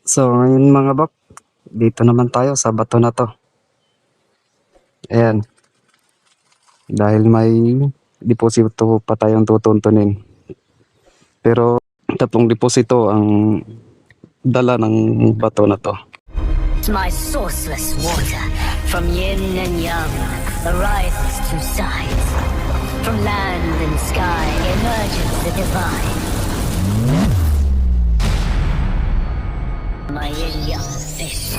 So ngayon mga bak, dito naman tayo sa bato na to. Ayan, dahil may deposito pa tayong tutuntunin. Pero tatlong deposito ang dala ng bato na to. My sourceless water, from yin and yang, arises two sides. From land and sky emerges the divine. My yin-yang fish.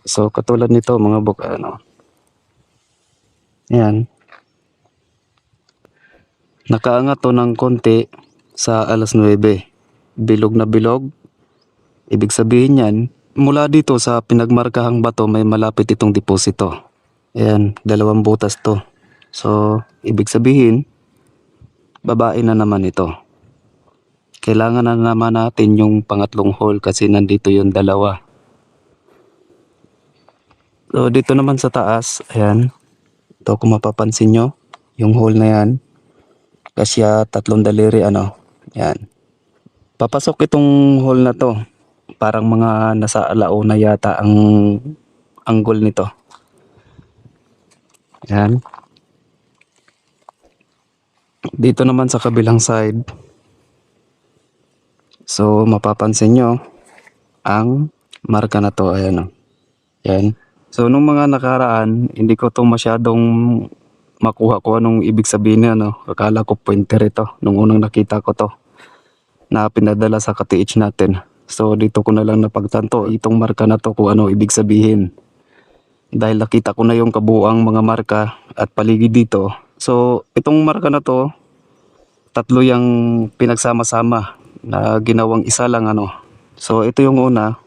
So katulad nito mga buk, ayan, nakaangat to ng konti sa alas 9. Bilog na bilog. Ibig sabihin yan, mula dito sa pinagmarkahang bato may malapit itong deposito. Ayan, 2 butas to. So, ibig sabihin, babae na naman ito. Kailangan na naman natin yung pangatlong hole kasi nandito yung 2. So, dito naman sa taas, ayan. Ito kung mapapansin nyo, yung hole na yan. Kasya 3 daliri, Ayan. Papasok itong hole na to. Parang mga nasa alauna yata ang angle nito. Ayan. Dito naman sa kabilang side. So, mapapansin nyo ang marka na to. Ayan. Ayan. So, nung mga nakaraan, hindi ko to masyadong makuha ko anong ibig sabihin niya. Akala ko pointer ito nung unang nakita ko to na pinadala sa ka-TH natin. So, dito ko na lang napagtanto itong marka na to kung ano ibig sabihin. Dahil nakita ko na yung kabuuang mga marka at paligid dito. So, itong marka na to, 3 yung pinagsama-sama na ginawang isa lang So, ito yung una.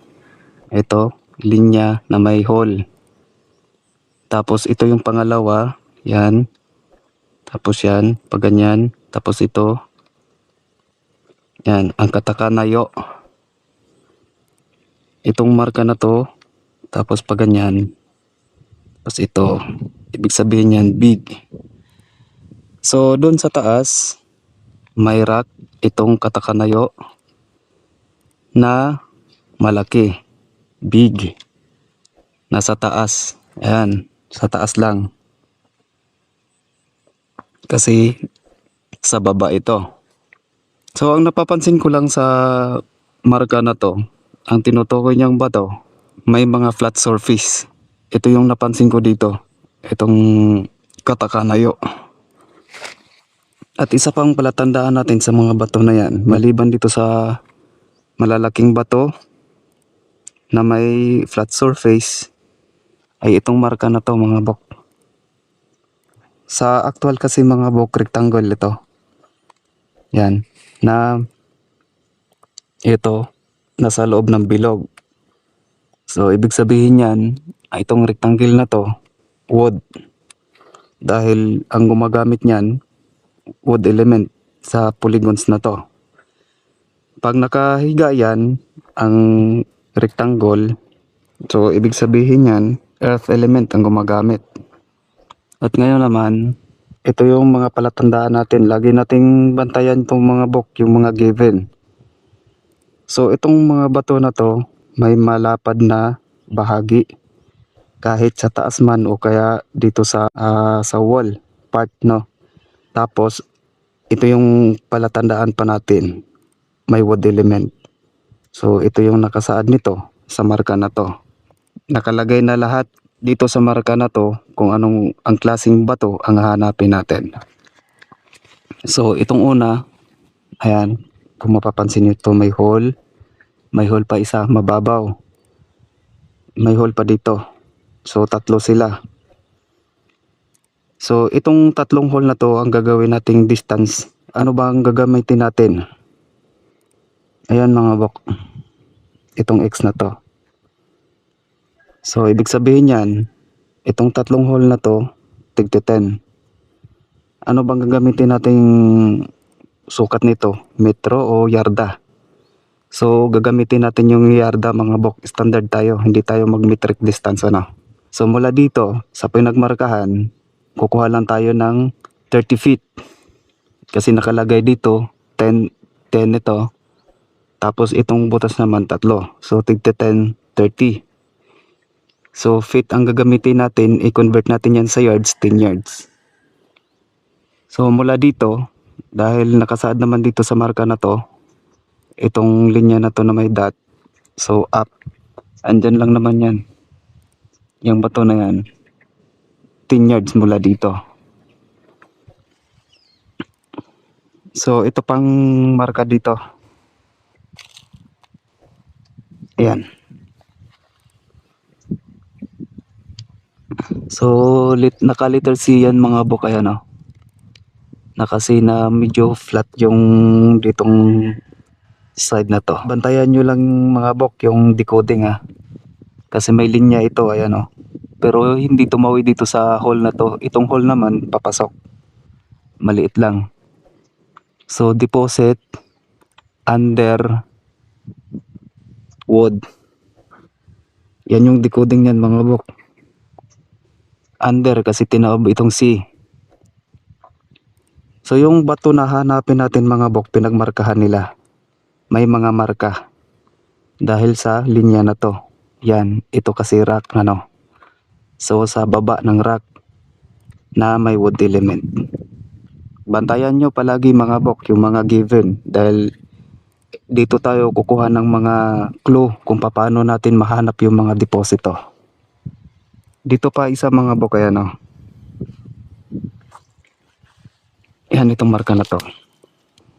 Ito, linya na may hole. Tapos, ito yung pangalawa. Yan. Tapos yan, pag ganyan. Tapos ito. Yan, ang katakanayo. Itong marka na to. Tapos pag ganyan. Tapos ito. Ibig sabihin yan, big. So, doon sa taas, may rock. Itong katakanayo na malaki. Big. Nasa taas. Ayan, sa taas lang. Kasi sa baba ito. So, ang napapansin ko lang sa marka na to, ang tinutukoy niyang bato, may mga flat surface. Ito yung napansin ko dito. Itong katakanayo. At isa pang palatandaan natin sa mga bato na yan, maliban dito sa malalaking bato na may flat surface, ay itong marka na to mga bok. Sa actual kasi mga bok, rectangle ito. Yan. Na ito nasa loob ng bilog. So, ibig sabihin yan, itong rectangle na to, wood. Dahil ang gumagamit niyan, wood element sa polygons na to. Pag nakahiga yan, ang rectangle, so ibig sabihin yan, earth element ang gumagamit. At ngayon naman, ito yung mga palatandaan natin. Lagi nating bantayan itong mga book, yung mga given. So itong mga bato na to, may malapad na bahagi. Kahit sa taas man o kaya dito sa wall part, no. Tapos ito yung palatandaan pa natin. May wood element. So ito yung nakasaad nito sa marka na to. Nakalagay na lahat dito sa marka na to kung anong ang klaseng bato ang hahanapin natin. So itong una, ayan, kung mapapansin nyo ito may hole. May hole pa isa, mababaw. May hole pa dito. So 3 sila. So itong 3 hole na to ang gagawin nating distance. Ano ba ang gagamitin natin? Ayan mga bok. Itong X na to. So ibig sabihin yan, itong 3 hole na to, tig 10. Ano bang gagamitin nating sukat nito? Metro o yarda? So gagamitin natin yung yarda mga bok, standard tayo, hindi tayo mag metric distance ano. So mula dito sa pinagmarkahan, kukuha lang tayo ng 30 feet. Kasi nakalagay dito 10 10 ito. Tapos itong butas naman tatlo. So tigte 10, 30. So feet ang gagamitin natin, i-convert natin yan sa yards, 10 yards. So mula dito, dahil nakasaad naman dito sa marka na to, itong linya na to na may dot, so up, andyan lang naman yan. Yung bato na yan, 10 yards mula dito. So ito pang marka dito. Ayan. So naka letter C yan mga bok, ayan o. Nakasi na medyo flat yung ditong side na to. Bantayan nyo lang mga bok yung decoding ha. Kasi may linya ito, ayan o. Pero hindi tumawi dito sa hole na to. Itong hole naman papasok. Maliit lang. So deposit under wood. Yan yung decoding niyan mga bok. Under kasi tinaob itong C. So yung bato na hanapin natin mga bok, pinagmarkahan nila. May mga marka. Dahil sa linya na to. Yan, ito kasi rock ano. So sa baba ng rock na may wood element. Bantayan nyo palagi mga bok yung mga given. Dahil dito tayo kukuha ng mga clue kung paano natin mahanap yung mga deposito. Dito pa isa mga bok, ayan o. Ayan itong marka na to.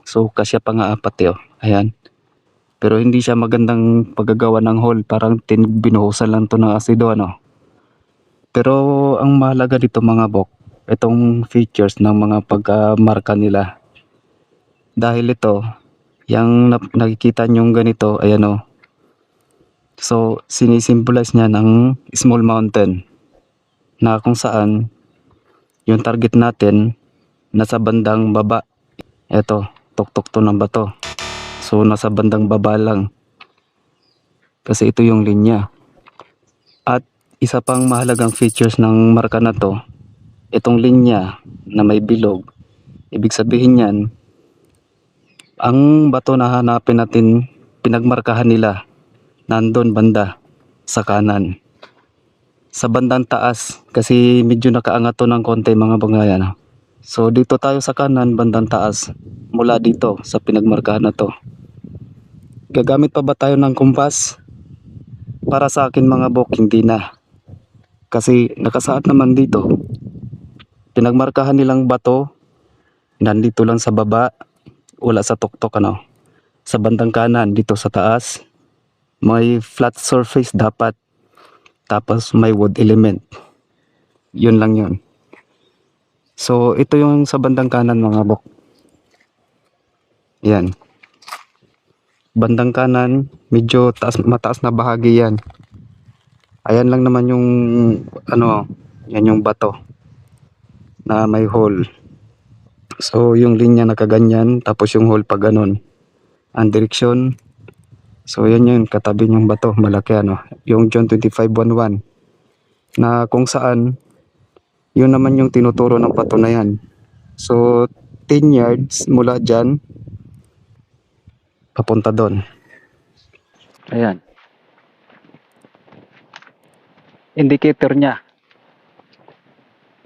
So kasya pa nga apat o. Ayan. Pero hindi siya magandang paggagawa ng hole. Parang binuhusan lang to ng asido ano. Pero ang mahalaga dito mga bok, itong features ng mga pagmarka nila. Dahil ito, yung nakikita nyong ganito, ayan o. So sinisimbolize niya ng small mountain. Na kung saan yung target natin nasa bandang baba. Eto, tuktok to ng bato. So nasa bandang baba lang. Kasi ito yung linya. At isa pang mahalagang features ng marka na to, itong linya na may bilog. Ibig sabihin yan, ang bato na hanapin natin, pinagmarkahan nila, nandun banda sa kanan. Sa bandang taas, kasi medyo nakaangat to ng konti mga bangayan. So dito tayo sa kanan, bandang taas, mula dito sa pinagmarkahan na to. Gagamit pa ba tayo ng kumpas? Para sa akin mga bok, hindi na. Kasi nakasaad naman dito, pinagmarkahan nilang bato, nandito lang sa baba, wala sa tuktok ano. Sa bandang kanan, dito sa taas, may flat surface dapat. Tapos may wood element. Yun lang yun. So ito yung sa bandang kanan mga bok. Yan. Bandang kanan, medyo mataas na bahagi yan. Ayan lang naman yung ano, yan yung bato na may hole. So yung linya nakaganyan, tapos yung hole pa ganon. Ang direksyon, so yan yun, katabi yung bato, malaki ano. Yung John 25:11 na kung saan, yun naman yung tinuturo ng bato na yan. So 10 yards mula dyan, papunta doon. Ayan. Indicator niya.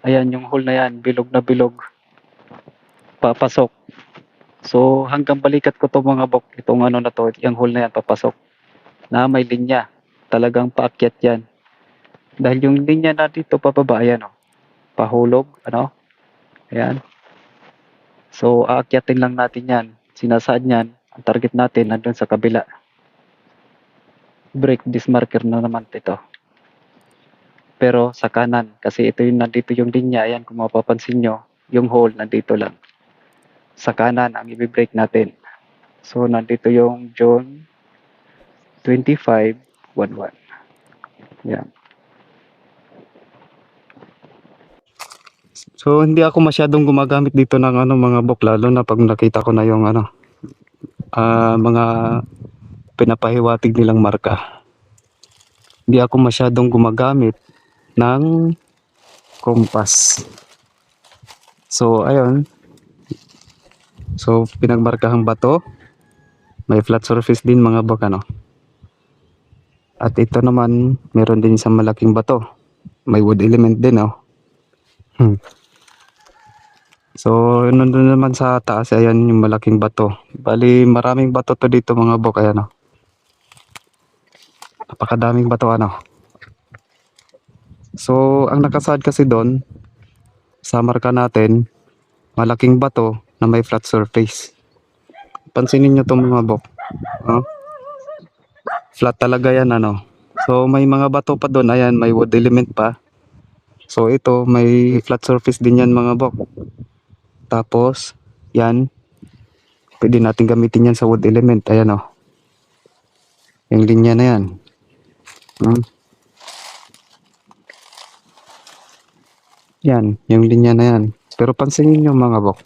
Ayan yung hole na yan, bilog na bilog. Papasok. So hanggang balikat ko to mga bok, itong ano na to, yung hole na yan papasok. Na may linya. Talagang paakyat yan. Dahil yung linya na dito pababa, ayan o. Pahulog, ano. Ayan. So aakyatin lang natin yan. Sinasaad yan. Ang target natin nandun sa kabila. Break this marker na naman ito. Pero sa kanan, kasi ito yung nandito yung linya, ayan kung mapapansin nyo, yung hole nandito lang. Sa kanan ang i-break natin. So nandito yung John 25:11. Yan. So hindi ako masyadong gumagamit dito ng ano mga bok, lalo na pag nakita ko na yung ano mga pinapahiwatig nilang marka. Hindi ako masyadong gumagamit ng compass. So ayun, so pinagmarkahang bato, may flat surface din mga bok ano. At ito naman, meron din isang malaking bato, may wood element din oh. So nandun naman sa taas, ayan yung malaking bato. Bali maraming bato to dito mga bok, ayan oh. Napakadaming bato ano. So ang nakasad kasi doon sa marka natin, malaking bato na may flat surface. Pansinin nyo itong mga bok, oh. Flat talaga yan ano. So may mga bato pa doon, ayan, may wood element pa. So ito may flat surface din yan mga bok. Tapos yan, pwede natin gamitin yan sa wood element, ayan oh. Yung linya na yan. Yan, yung linya na yan. Pero pansinin nyo mga bok,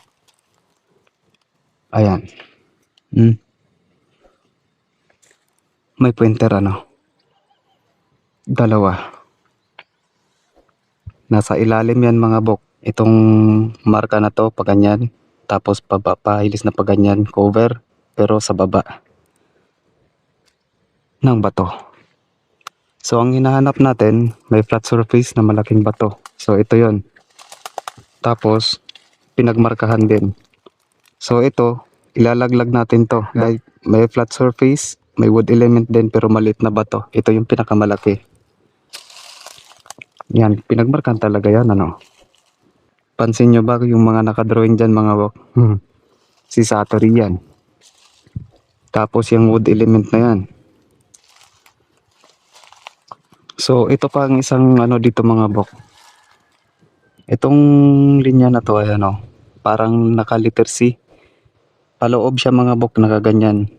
ayan. May pointer ano, dalawa. Nasa ilalim yan mga bok. Itong marka na to, pag ganyan. Tapos pahilis na pag ganyan, cover. Pero sa baba ng bato. So ang hinahanap natin, may flat surface na malaking bato. So ito yon. Tapos pinagmarkahan din. So ito, ilalaglag natin to. Like, may flat surface, may wood element din pero maliit na bato. Ito yung pinakamalaki. Yan, pinagmarkahan talaga yan ano. Pansin nyo ba yung mga nakadrawing dyan mga bok? Si Satori yan. Tapos yung wood element na yan. So ito pa ang isang ano dito mga bok. Itong linya na to ay ano, parang naka letter C. Paloob siya mga bok, nakaganyan.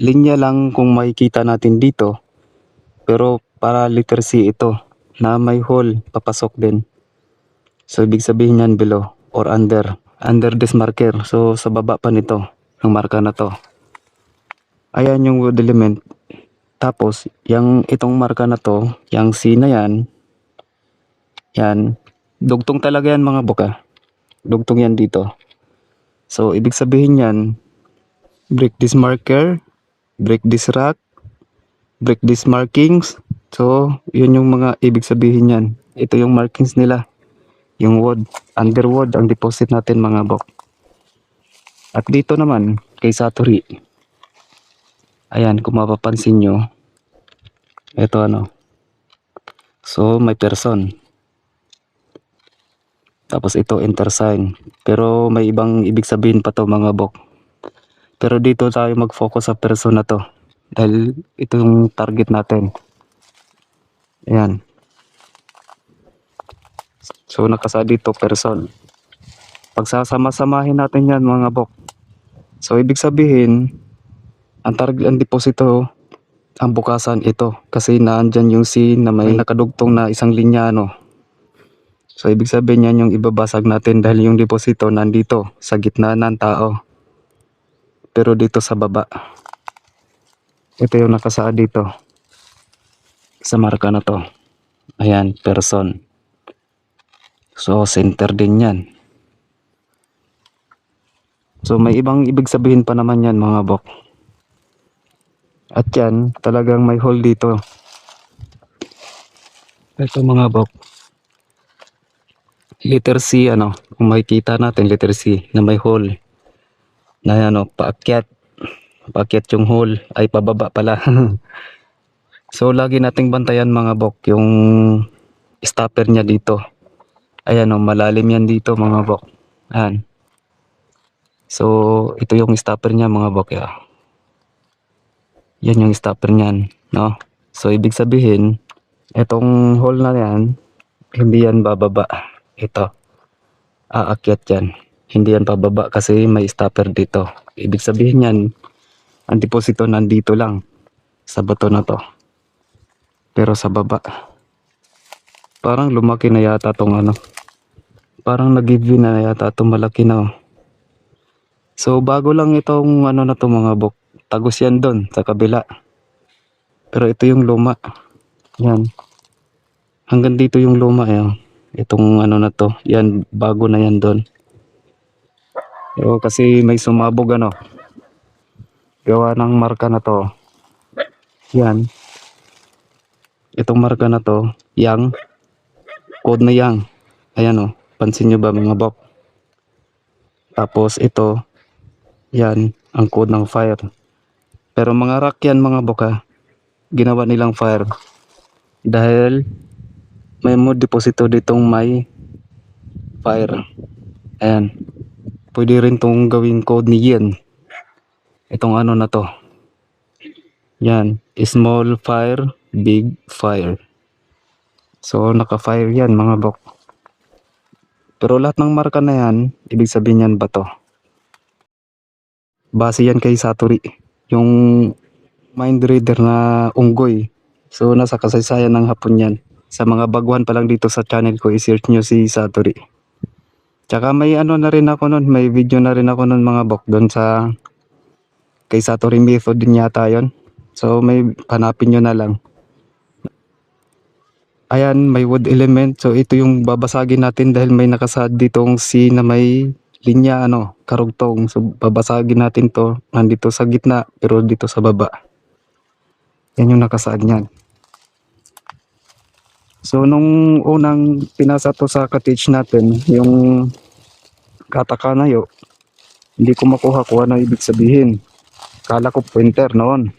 Linya lang kung makikita natin dito. Pero para letter C ito, na may hole papasok din. So ibig sabihin yan below or under this marker. So sa baba pa nito, ang marka na to. Ayan yung wood element. Tapos yung itong marka na to, yung C na yan, yan, dugtong talaga yan mga boka. Dugtong yan dito. So ibig sabihin yan, break this marker, break this rock, break these markings. So yun yung mga ibig sabihin yan. Ito yung markings nila. Yung wood, underwood ang deposit natin mga bok. At dito naman kay Satori, ayan kung mapapansin nyo, ito ano, so may person, tapos ito intersign, pero may ibang ibig sabihin pa to mga bok. Pero dito tayo mag-focus sa person na to dahil ito yung target natin. Ayan. So nakasa dito person. Pagsasama-samahin natin yan mga bok. So ibig sabihin, ang target, ang deposito, ang bukasan ito. Kasi naandyan yung C na may nakadugtong na isang linya ano. So ibig sabihin yan yung ibabasag natin dahil yung deposito nandito sa gitna ng tao. Pero dito sa baba. Ito yung nakasaad dito. Sa marka na to. Ayan, person. So center din yan. So may ibang ibig sabihin pa naman yan mga bok. At yan, talagang may hole dito. Ito mga bok. Letter C ano, kung makikita natin letter C na may hole. Na ano, paakyat. Paakyat yung hole, ay pababa pala. So lagi nating bantayan mga bok yung stopper niya dito. Ayan o, malalim yan dito mga bok. Ayan. So ito yung stopper niya mga bok ya. Yan yung stopper niyan, no? So ibig sabihin, itong hole na yan, hindi yan bababa. Ito, aakyat yan. Hindi yan pababa kasi may stopper dito. Ibig sabihin yan, ang deposito nandito lang sa bato na to. Pero sa baba, parang lumaki na yata tong ano. Parang nag-give na yata itong malaki na. So bago lang itong ano na to mga bok. Tagos yan doon sa kabila. Pero ito yung luma. Yan. Hanggang dito yung luma. Yan. Itong ano na to. Yan, bago na yan doon. So, kasi may sumabog ano. Gawa ng marka na to. Yan. Itong marka na to. Yang. Code na yang. Ayan o. Pansin nyo ba mga bok? Tapos ito. Yan. Ang code ng fire. Pero mga rock yan mga bok ha. Ginawa nilang fire. Dahil may mod deposito ditong may fire. Ayan. Pwede rin tong gawing code ni Yen. Itong ano na to. Yan. Small fire, big fire. So naka-fire yan mga bok. Pero lahat ng marka na yan, ibig sabihin yan bato. Base yan kay Satori. Yung mind reader na unggoy. So nasa kasaysayan ng Hapon yan. Sa mga baguhan pa lang dito sa channel ko, i-search nyo si Satori. Tsaka may ano na rin ako nun, may video na rin ako nun mga bok doon sa kay Satori method din yata yon. So may hanapin nyo na lang. Ayan, may wood element. So ito yung babasagin natin dahil may nakasad ditong C na may linya ano, karugtong. So babasagin natin to. Nandito sa gitna pero dito sa baba. Yan yung nakasaad niyan. So nung unang pinasa to sa cottage natin, yung katakanayo, hindi ko makuha kung ano ibig sabihin. Kala ko pointer noon.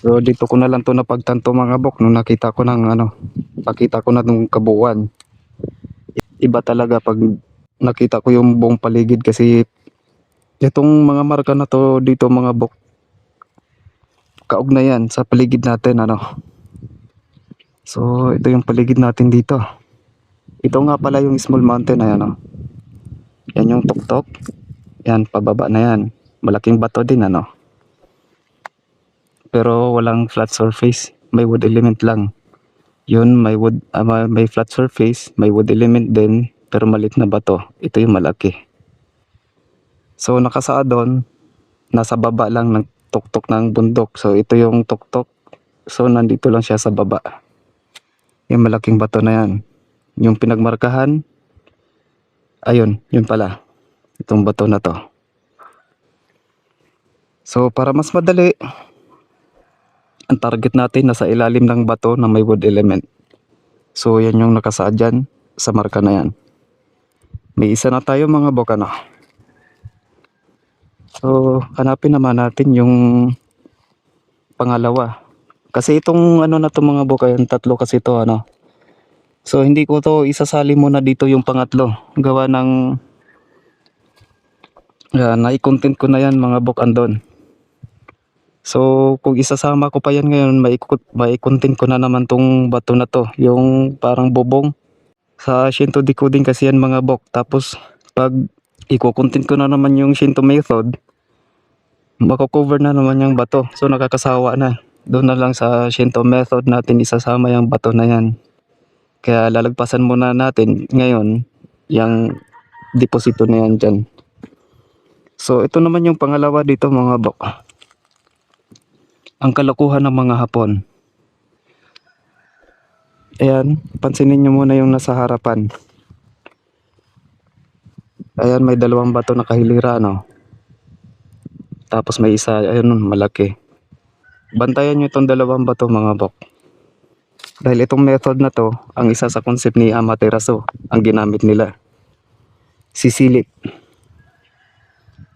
So dito ko na lang to napagtanto mga bok nung nakita ko ng ano, nakita ko na nung kabuuan. Iba talaga pag nakita ko yung buong paligid kasi itong mga marka na to dito mga bok kaugnayan sa paligid natin ano. So ito yung paligid natin dito. Ito nga pala yung small mountain ayan oh. Yan yung tuktok. Yan pababa na yan. Malaking bato din ano. Pero walang flat surface, may wood element lang. Yun may wood may flat surface, may wood element din pero maliit na bato. Ito yung malaki. So nakasaad doon nasa baba lang ng tuktok ng bundok. So ito yung tuktok. So nandito lang siya sa baba. Yung malaking bato na yan. Yung pinagmarkahan ayun, yun pala. Itong bato na to. So para mas madali, ang target natin nasa ilalim ng bato na may wood element. So yan yung nakasaad dyan sa marka na yan. May isa na tayo mga bokano. So hanapin naman natin yung pangalawa. Kasi itong ano na to mga bokayan, tatlo kasi to ano. So hindi ko to isasali muna dito yung pangatlo. Gawa ng nai-content ko na yan mga bokandon. So kung isasama ko pa yan ngayon, mai-content ko na naman tong bato na to. Yung parang bobong. Sa Shinto decoding kasi yan mga bok. Tapos pag i-content ko na naman yung Shinto method, mako-cover na naman yung bato. So nakakasawa na. Doon na lang sa Shinto method natin isasama yung bato na yan. Kaya lalagpasan muna natin ngayon yung deposito na yan dyan. So ito naman yung pangalawa dito mga bok. Ang kalokohan ng mga Hapon. Ayan, pansinin nyo muna yung nasa harapan. Ayan, may dalawang bato na kahilira, no? Tapos may isa, ayun, malaki. Bantayan nyo itong dalawang bato, mga bok. Dahil itong method na to, ang isa sa concept ni Amaterasu, ang ginamit nila. Sisilip.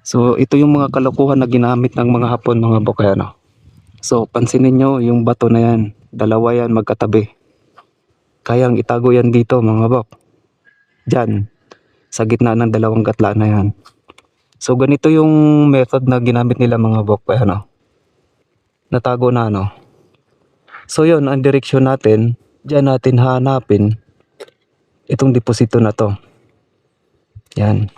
So, ito yung mga kalokohan na ginamit ng mga Hapon, mga bok, ayan, no? So, pansinin nyo yung bato na yan. Dalawa yan magkatabi. Kayang itago yan dito mga bok. Diyan. Sa gitna ng dalawang gatla na yan. So, ganito yung method na ginamit nila mga bok. Ayan o. Natago na ano. So, yun. Ang direksyon natin. Diyan natin hanapin itong deposito na to. Yan.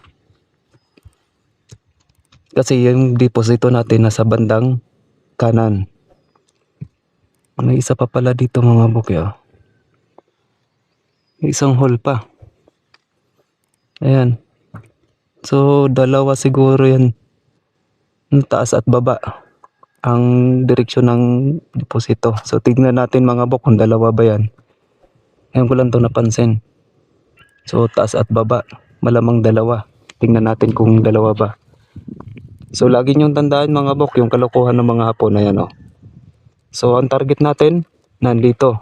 Kasi yung deposito natin nasa bandang kanan. May isa pa pala dito mga bukyo. May isang hole pa. Ayan. So dalawa siguro yan. Taas at baba. ang direksyon ng deposito. So tignan natin mga bok kung dalawa ba yan. Ngayon ko lang to napansin. So taas at baba, malamang dalawa. Tingnan natin kung dalawa ba. So lagi niyong tandaan mga bok yung kalokohan ng mga Hapon na yan, oh. So ang target natin nandito.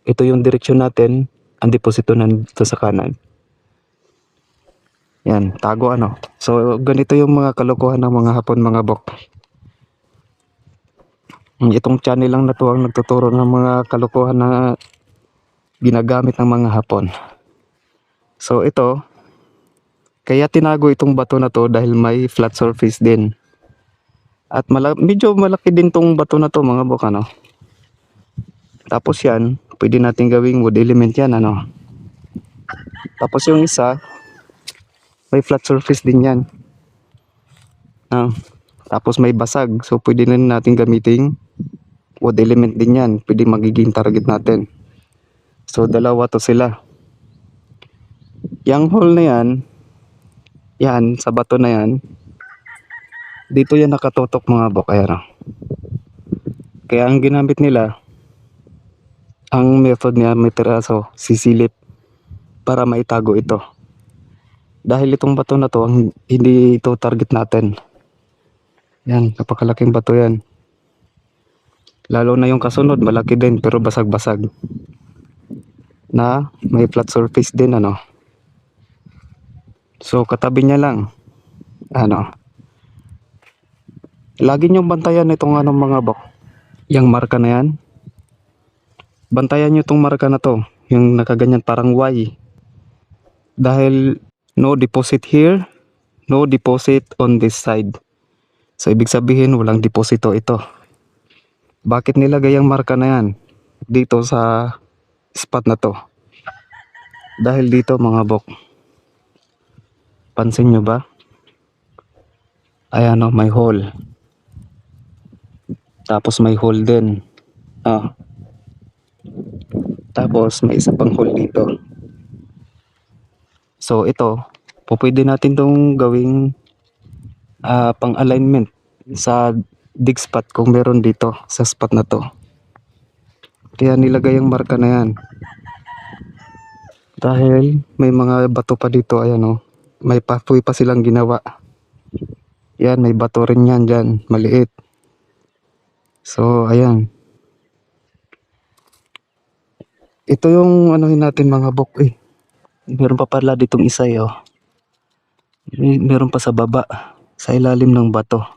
Ito yung direksyon natin, ang deposito nandito sa kanan. Yan, tago ano. So ganito yung mga kalokohan ng mga Hapon mga bok. Itong channel lang na to ang nagtuturo ng mga kalokohan na ginagamit ng mga Hapon. So ito, kaya tinago itong bato na to dahil may flat surface din. At medyo malaki din tong bato na to mga bok ano. Tapos yan, pwede natin gawing wood element yan ano. Tapos yung isa, may flat surface din yan. Tapos may basag, so pwede na natin gamiting wood element din yan. Pwede magiging target natin. So dalawa to sila. Yang hole na yan sa bato na yan, dito yan nakatutok mga bok, ayan oh. Kaya ang ginamit nila, ang method niya may tiraso, sisilip para maitago ito. Dahil itong bato na to, hindi ito target natin. Yan, napakalaking bato yan. Lalo na yung kasunod, malaki din pero basag-basag. Na may flat surface din ano. So katabi niya lang. Ano. Lagi niyong bantayan itong ano mga bok. Yang marka na yan. Bantayan niyo itong marka na to. Yung nakaganyan parang Y. Dahil no deposit here, no deposit on this side. So ibig sabihin walang deposito ito. Bakit nilagay ang marka na yan dito sa spot na to? Dahil dito mga bok, pansin nyo ba? Ayan o, may hole. Tapos may hole din. Tapos may isa pang hole dito. So ito, pwede natin itong gawing pang alignment sa dig spot kung meron dito sa spot na to. Kaya nilagay ang marka na yan. Dahil may mga bato pa dito, ayan o. May pathway pa silang ginawa. Yan, may bato rin yan dyan, maliit. So, ayan. Ito yung anuhin natin mga bok eh. Meron pa pala ditong isa oh. Meron pa sa baba, sa ilalim ng bato.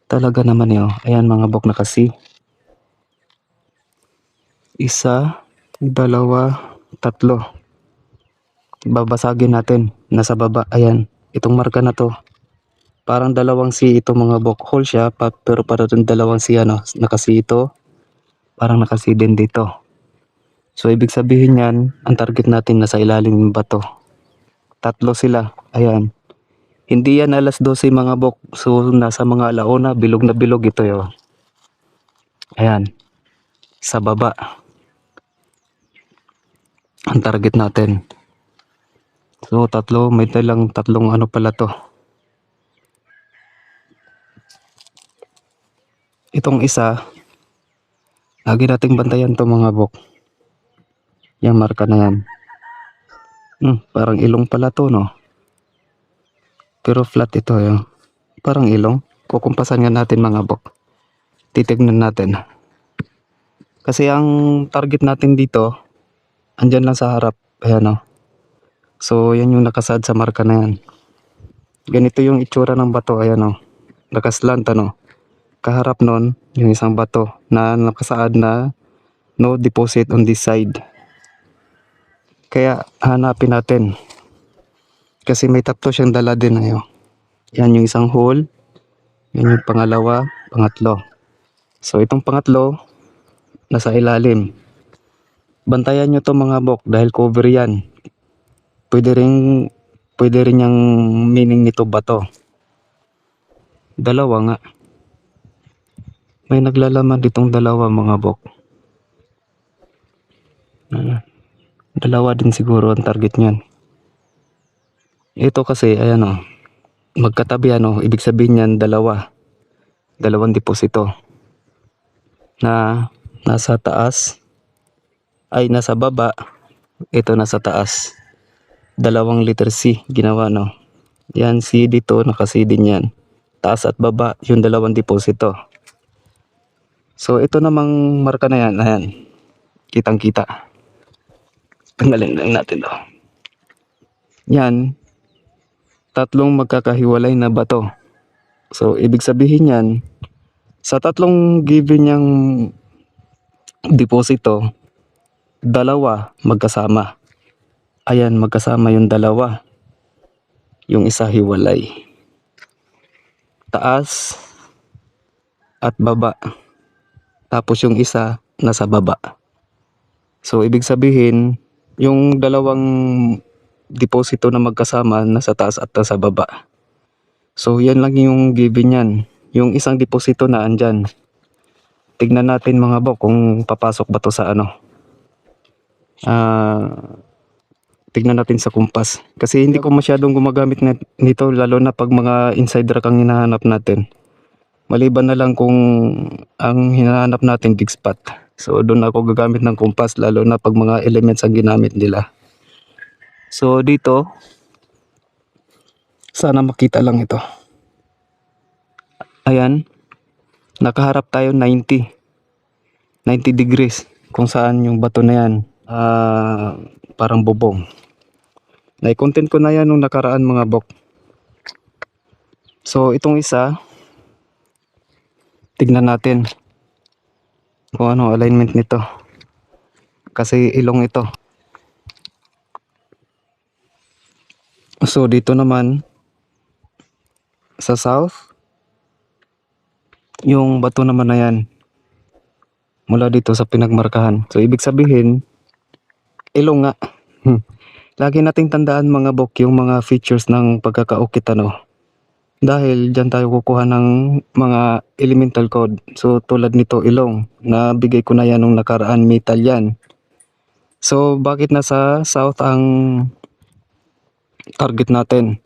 Talaga naman oh. Ayan mga bok nakasi. Isa, dalawa, tatlo. Babasagin natin. Nasa baba. Ayan. Itong marka na to. Parang dalawang C ito mga bok. Hole siya. Pero parang dalawang C ano. Nakasi ito. Parang nakasi din dito. So ibig sabihin yan, ang target natin nasa ilalim ng bato. Tatlo sila. Ayan. Hindi yan alas 12 mga bok. So nasa mga alauna. Bilog na bilog ito yun. Ayan. Sa baba. Ang target natin. So tatlo, may tatlong ano pala to. Itong isa, lagi nating bantayan to mga bok. Yung marka na yan. Parang ilong pala to no. Pero flat ito yun. Parang ilong. Kukumpasan nga natin mga bok. Titignan natin. Kasi ang target natin dito, andyan lang sa harap. Ayan o. So yan yung nakasad sa marka na yan. Ganito yung itsura ng bato. Ayan o. Nakaslant ano. Kaharap nun, yung isang bato na nakasaad na no deposit on this side. Kaya hanapin natin. Kasi may tatlo siyang dala din ayo. Yan yung isang hole. Yan yung pangalawa, pangatlo. So itong pangatlo, nasa ilalim. Bantayan nyo to mga bok dahil cover yan. Pwede rin yung meaning nito bato. Dalawa nga. May naglalaman ditong dalawa mga bok. Dalawa din siguro ang target niyan. Ito kasi ayan o. Magkatabi ano, ibig sabihin niyan dalawa. dalawang deposito na nasa taas, ay nasa baba, ito nasa taas. Dalawang letter C ginawa, no? Yan, C dito, naka-C din yan. Taas at baba, yung dalawang deposito. So, ito namang marka na yan, ayan. Kitang-kita. Tanggalin lang natin to. Yan, tatlong magkakahiwalay na bato. So, ibig sabihin yan, sa tatlong given niyang deposito, dalawa magkasama. Ayan, magkasama yung dalawa. Yung isa hiwalay. Taas at baba. Tapos yung isa nasa baba. So, ibig sabihin, yung dalawang deposito na magkasama nasa taas at nasa baba. So, yan lang yung given yan. Yung isang deposito na andyan. Tignan natin mga bok kung papasok ba to sa ano. Tignan natin sa kumpas. Kasi hindi ko masyadong gumagamit nito, lalo na pag mga insider kang hinahanap natin. Maliban na lang kung ang hinahanap natin big spot. So, doon ako gagamit ng kumpas, lalo na pag mga elements ang ginamit nila. So, dito, sana makita lang ito. Ayan, nakaharap tayo 90 degrees kung saan yung bato na yan. Parang bubong. Nai-content ko na yan nung nakaraan mga bok. So, itong isa, tignan natin kung ano alignment nito. Kasi ilong ito. So, dito naman, sa south, yung bato naman na yan, mula dito sa pinagmarkahan. So, ibig sabihin, ilong nga. Lagi nating tandaan mga bok yung mga features ng pagkakaukit, ano. Dahil dyan tayo kukuha ng mga elemental code. So, tulad nito, ilong. Nabigay ko na yan nung nakaraan, metal yan. So, bakit nasa south ang target natin?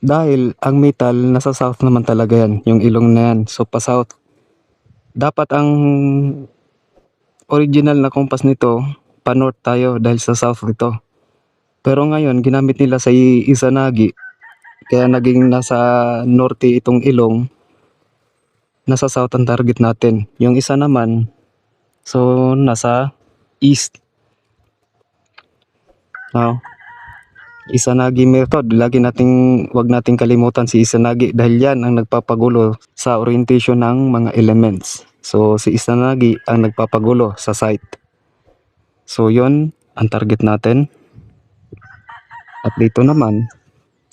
Dahil ang metal nasa south naman talaga yan, yung ilong na yan. So, pa south. Dapat ang original na compass nito, pa north tayo dahil sa south nito. Pero ngayon, ginamit nila sa Izanagi. Kaya naging nasa norte itong ilong, nasa south ang target natin. Yung isa naman, so nasa east. Now, Izanagi method, wag nating kalimutan si Izanagi dahil yan ang nagpapagulo sa orientation ng mga elements. So si Izanagi ang nagpapagulo sa site. So yon ang target natin. At dito naman,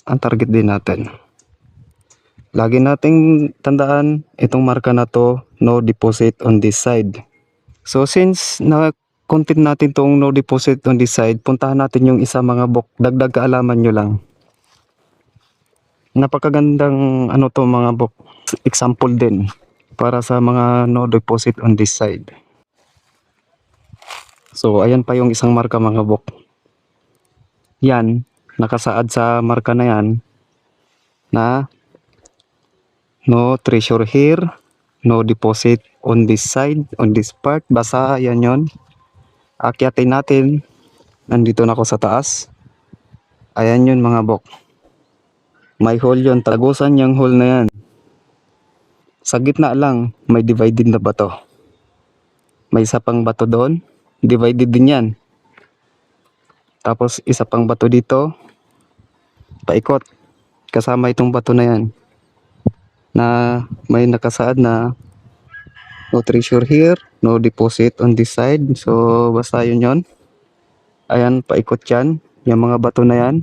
ang target din natin. Lagi nating tandaan itong marka na to, no deposit on this side. So since na-content natin tong no deposit on this side, puntahan natin yung isa mga bok, dagdag kaalaman nyo lang. Napakagandang ano to mga bok, example din para sa mga no deposit on this side. So ayan pa yung isang marka mga bok. Yan, nakasaad sa marka na yan na no treasure here, no deposit on this side, on this part. Basta yan yon. Akyatin natin. Nandito na ako sa taas. Ayan yun mga bok. May hole yun. Tagusan yung hole na yan. Sa gitna lang, may divided na bato. May isa pang bato doon. Divided din yan. Tapos isa pang bato dito. Paikot. Kasama itong bato na yan. Na may nakasaad na no treasure here, no deposit on this side. So basta yun yon. Ayan, paikot yan. Yung mga bato na yan.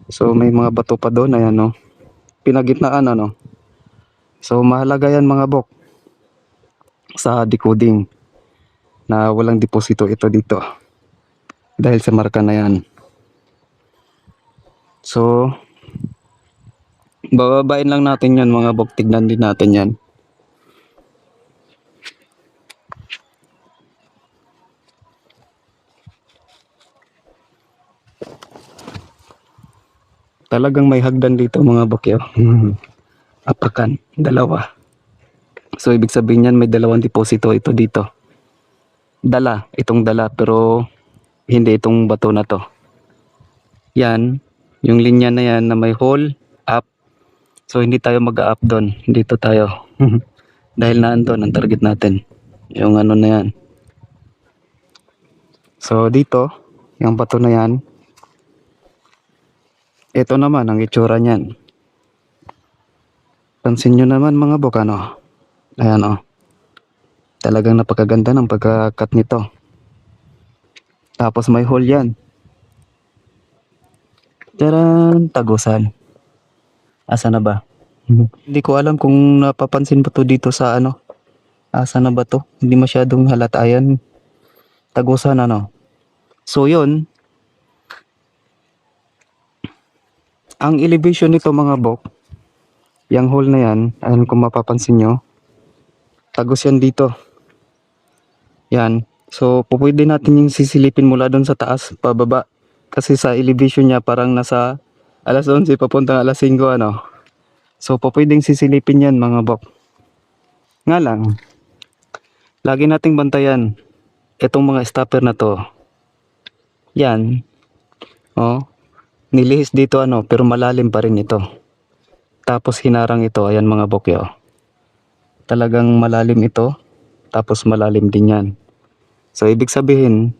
So may mga bato pa doon. Ayan, no. Pinagitnaan, ano. So mahalaga yan mga bok sa decoding na walang deposito ito dito. Dahil sa marka na yan. So bababain lang natin yan mga bok. Tignan din natin yan. Talagang may hagdan dito mga bok. apakan, dalawa. So ibig sabihin yan may dalawang deposito ito dito. Itong dala pero hindi itong bato na to. Yan, yung linya na yan na may hole, up. So hindi tayo mag-up doon, dito tayo. Dahil naandun ang target natin. Yung ano na yan. So dito, yung bato na yan, ito naman ang itsura niyan. Pansin nyo naman mga bok, ano? Ayan o. Talagang napakaganda ng pagkakat nito. Tapos may hole yan. Taran, tagusan. Asa na ba? Hindi ko alam kung napapansin ba to dito sa ano. Asa na ba to? Hindi masyadong halata. Ayan. Tagusan ano. So yun. Ang elevation nito mga bok. Yung hole na yan. Ayan kung mapapansin nyo. Tagos yan dito. Yan. So pwede natin yung sisilipin mula doon sa taas pababa. Kasi sa elevation niya parang nasa alas 11 papuntang alas 5 ano. So pwedeng sisilipin yan mga bok. Nga lang. Lagi nating bantayan. Itong mga stopper na to. Yan. Oh. Nilihis dito ano pero malalim pa rin ito. Tapos hinarang ito. Ayan mga bok yo. Talagang malalim ito. Tapos malalim din yan. So ibig sabihin,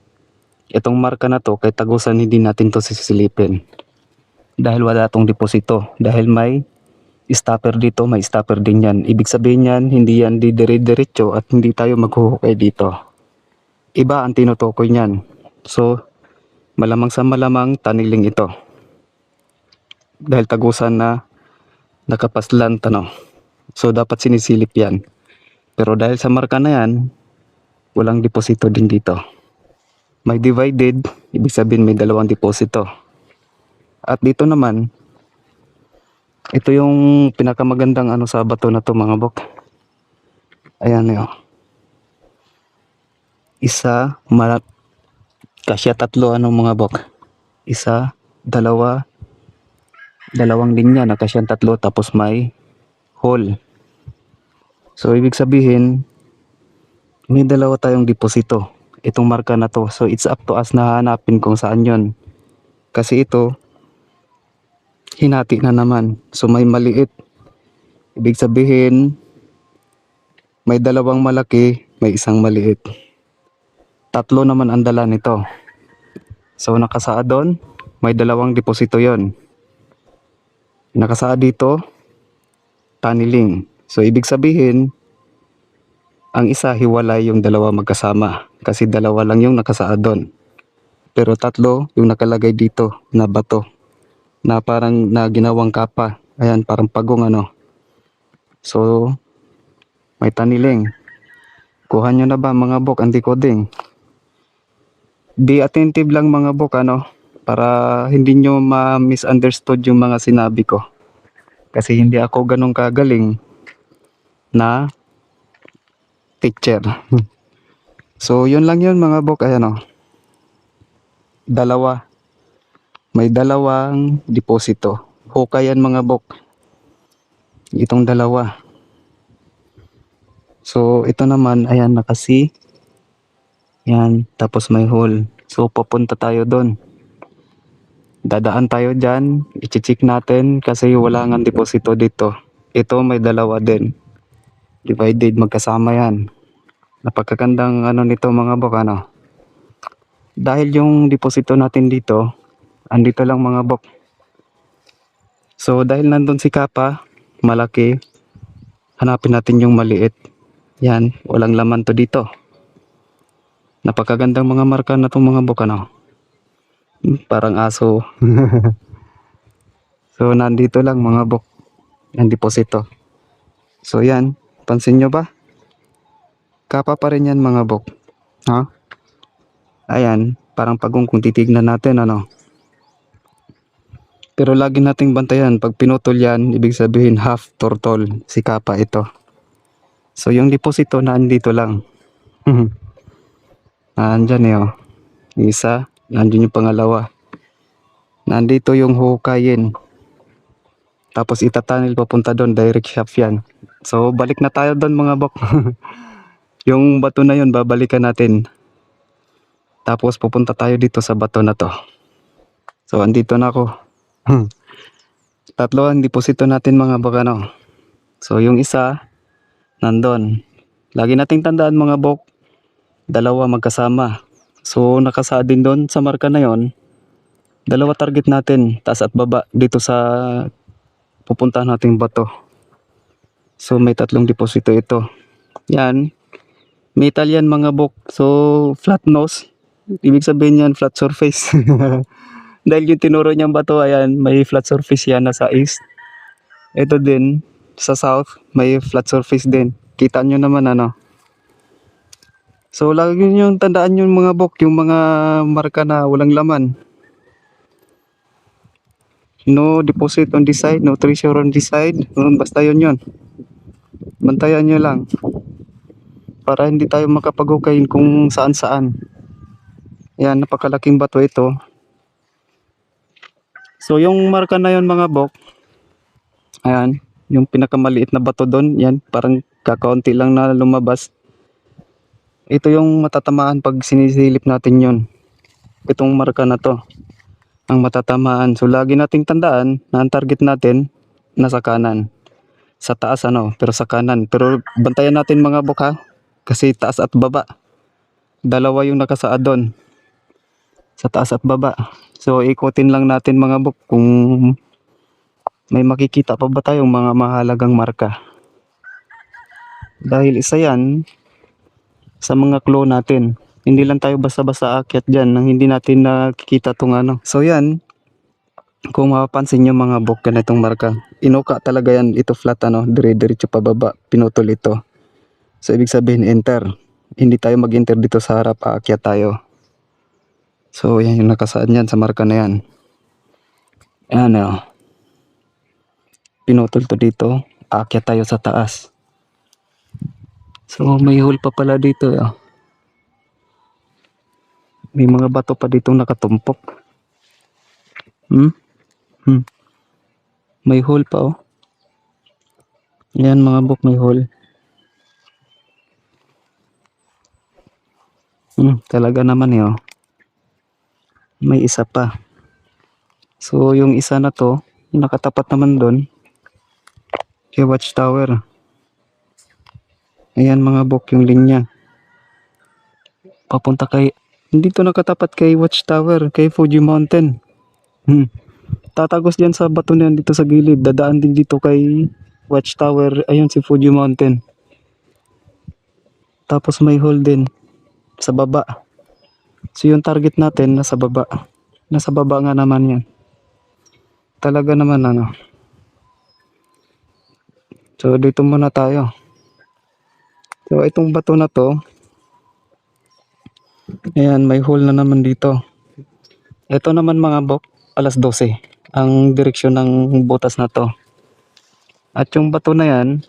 itong marka na to, kay tagusan hindi natin to sisilipin. Dahil wala tong deposito. Dahil may stopper dito, may stopper din yan. Ibig sabihin yan, hindi yan dire-diretso at hindi tayo maghuhukay dito. Iba ang tinutukoy niyan. So, malamang sa malamang taniling ito. Dahil tagusan na nakapaslan tano. So, dapat sinisilip yan. Pero dahil sa marka na yan, walang deposito din dito. May divided, ibig sabihin may dalawang deposito. At dito naman, ito yung pinakamagandang ano sa bato na to mga bok. Ayan yun. Kasya tatlo ano mga bok. Isa, dalawa, dalawang linya na kasya tatlo tapos may hole. So ibig sabihin, may dalawa tayong deposito. Itong marka na to. So it's up to us na hanapin kung saan yon. Kasi ito, hinati na naman. So may maliit. Ibig sabihin, may dalawang malaki, may isang maliit. Tatlo naman ang dala nito. So nakasaad doon, may dalawang deposito yon. Nakasaad dito, tunneling. So ibig sabihin, ang isa hiwalay yung dalawa magkasama. Kasi dalawa lang yung nakasaad doon. Pero tatlo yung nakalagay dito na bato. Na parang na ginawang kapa. Ayan, parang pagong ano. So, may taniling. Kuha nyo na ba mga bok ang decoding? Be attentive lang mga bok ano. Para hindi nyo ma-misunderstood yung mga sinabi ko. Kasi hindi ako ganun kagaling na teacher. So, yun lang yun mga bok. Ayan o. Dalawa. May dalawang deposito. Hukay yan mga bok. Itong dalawa. So, ito naman, ayan, nakasi. Yan, tapos may hole. So, papunta tayo doon. Dadaan tayo dyan. I-check natin kasi wala nga deposito dito. Ito may dalawa din. Divided, magkasama yan. Napakagandang ano nito mga bok ano. Dahil yung deposito natin dito, andito lang mga bok. So dahil nandun si Kappa, malaki, hanapin natin yung maliit. Yan, walang laman to dito. Napakagandang mga marka na itong mga bok ano. Parang aso. So nandito lang mga bok, yung deposito. So yan, pansin nyo ba? Kappa pa rin yan mga bok. Ha? Ayan, parang pagong kung titignan natin ano. Pero lagi nating bantayan, pag pinutol yan, ibig sabihin half turtle si Kappa ito. So yung deposito nandito lang. Nandyan eh oh. Isa, nandyan yung pangalawa. Nandito yung hukayin. Tapos itatunnel papunta doon, direct shaft yan. So balik na tayo doon mga bok. Yung bato na yun, babalikan natin. Tapos pupunta tayo dito sa bato na to. So andito na ako. Tatlo ang deposito natin mga bok ano. So yung isa, nandun. Lagi nating tandaan mga bok, dalawa magkasama. So nakasaad din doon sa marka na yon. Dalawa target natin, taas at baba dito sa pupuntahan nating bato. So may tatlong deposito ito. Yan. Metal yan mga bok. So flat nose. Ibig sabihin yan flat surface. Dahil yung tinuro niyang bato, ayan, may flat surface yan nasa east. Ito din, sa south, may flat surface din. Kita nyo naman ano. So lagi nyo tandaan yung mga bok, yung mga marka na walang laman. No deposit on this side, no treasure on this side. Basta yun. Bantayan nyo lang. Para hindi tayo makapag-hukayin kung saan-saan. Yan, napakalaking bato ito. So yung marka na yun mga bok, ayan, yung pinakamaliit na bato doon, yan, parang kakaunti lang na lumabas. Ito yung matatamaan pag sinisilip natin yun. Itong marka na to, ang matatamaan. So lagi nating tandaan na ang target natin nasa kanan. Sa taas ano, pero sa kanan. Pero bantayan natin mga bok ha, kasi taas at baba. Dalawa yung nakasaad doon. Sa taas at baba. So ikutin lang natin mga bok kung may makikita pa ba tayong mga mahalagang marka. Dahil isa yan sa mga clue natin. Hindi lang tayo basta-basta aakyat dyan nang hindi natin nakikita tong ano. So yan, kung mapapansin nyo mga bok, ganitong marka. Inuka talaga yan, ito flat ano, dire-diretso pababa, pinutol ito. So ibig sabihin enter. Hindi tayo mag-enter dito sa harap, aakyat tayo. So yan yung nakasaad niyan sa marka na yan. Ayan o. Pinutol to dito. Aakyat tayo sa taas. So may hole pa pala dito. May mga bato pa dito nakatumpok. May hole pa oh. Yan mga bok, may hole. Talaga naman oh. May isa pa. So yung isa na to, nakatapat naman doon kay Watchtower. Ayan mga bok yung linya. Papunta kay, hindi to nakatapat kay Watchtower, kay Fuji Mountain. Tatagos diyan sa bato na yan dito sa gilid. Dadaan din dito kay Watchtower. Ayun si Fuji Mountain. Tapos may hole din sa baba. So yung target natin nasa baba. Nasa baba nga naman yan. Talaga naman ano. So dito muna tayo. So itong bato na to, ayan, may hole na naman dito. Ito naman mga bok, alas 12 ang direksyon ng butas na to. At yung bato na yan,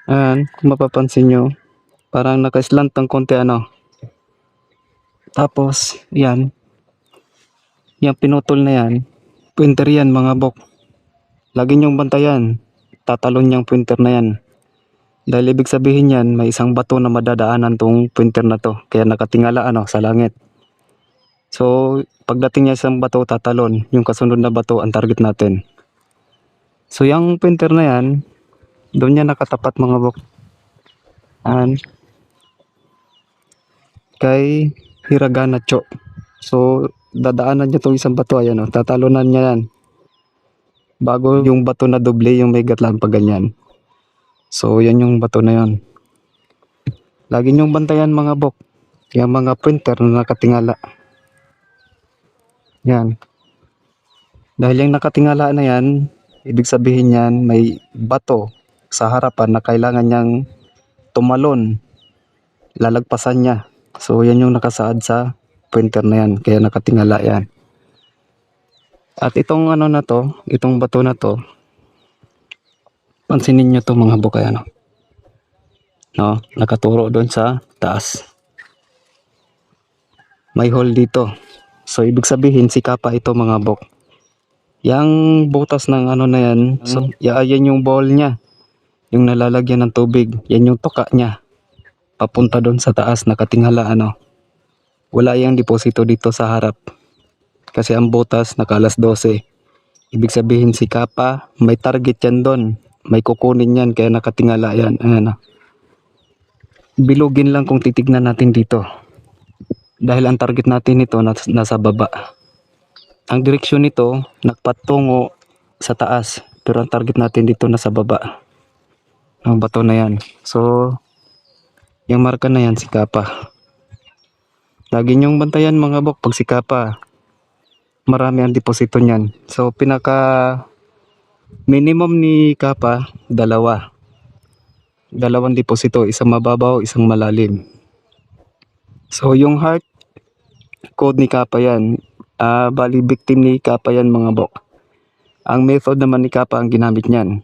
ayan, kung mapapansin nyo, parang naka-slant ng konti ano. Tapos yan, yung pinutol na yan, pointer yan mga bok. Lagi nyong bantayan, tatalon yung pointer na yan. Dahil ibig sabihin yan, may isang bato na madadaanan tong pointer na to. Kaya nakatingala ano, sa langit. So pagdating niya sa isang bato, tatalon. Yung kasunod na bato ang target natin. So yung pointer na yan, doon niya nakatapat mga bok. Kay Hiragana Cho. So dadaanan niya tong isang bato, ayan o, tatalonan niya yan. Bago yung bato na doble, yung may gatlang pa ganyan. So yan yung bato na yan. Lagi niyong bantayan mga bok, yung mga pointer na nakatingala. Yan. Dahil yung nakatingala na yan, ibig sabihin yan may bato sa harapan na kailangan niyang tumalon, lalagpasan niya. So yan yung nakasaad sa pointer na yan, kaya nakatingala yan. At itong ano na to, itong bato na to, pansinin nyo to mga bok, ano, no, nakaturo doon sa taas. May hole dito. So ibig sabihin si Kappa ito mga bok. Yang butas ng ano na yan, so, yan yung bowl niya. Yung nalalagyan ng tubig, yan yung tuka niya. Papunta doon sa taas, nakatingala ano. Wala yung deposito dito sa harap. Kasi ang butas, nakalas 12. Ibig sabihin si Kappa, may target yan doon. May kukunin yan, kaya nakatingala yan. Ayan, bilugin lang kung titignan natin dito. Dahil ang target natin ito nasa baba. Ang direksyon nito nagpatungo sa taas, pero ang target natin dito nasa baba. Ang bato na yan. So, yung marka na yan si Kappa. Lagi niyong bantayan mga bok pag si Kappa. Marami ang deposito niyan. So, pinaka minimum ni Kappa, dalawang deposito, isang mababaw, isang malalim. So, yung heart code ni Kappa yan. Bali victim ni Kappa yan mga bok. Ang method naman ni Kappa ang ginamit niyan.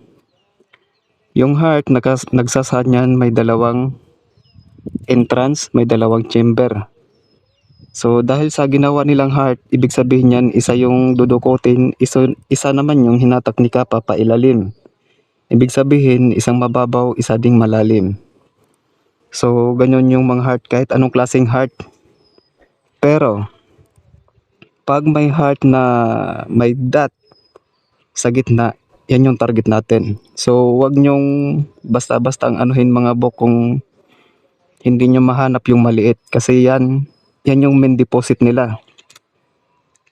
Yung heart nagsasad niyan, may dalawang entrance, may dalawang chamber. So dahil sa ginawa nilang heart, ibig sabihin niyan isa yung dudukutin, isa naman yung hinatak ni Kappa pailalim. Ibig sabihin isang mababaw, isa ding malalim. So ganyan yung mga heart, kahit anong klaseng heart. Pero pag may heart na may dot sa gitna, yan yung target natin. So wag nyong basta-basta ang anuhin mga bok kung hindi nyo mahanap yung maliit, kasi yan yung main deposit nila.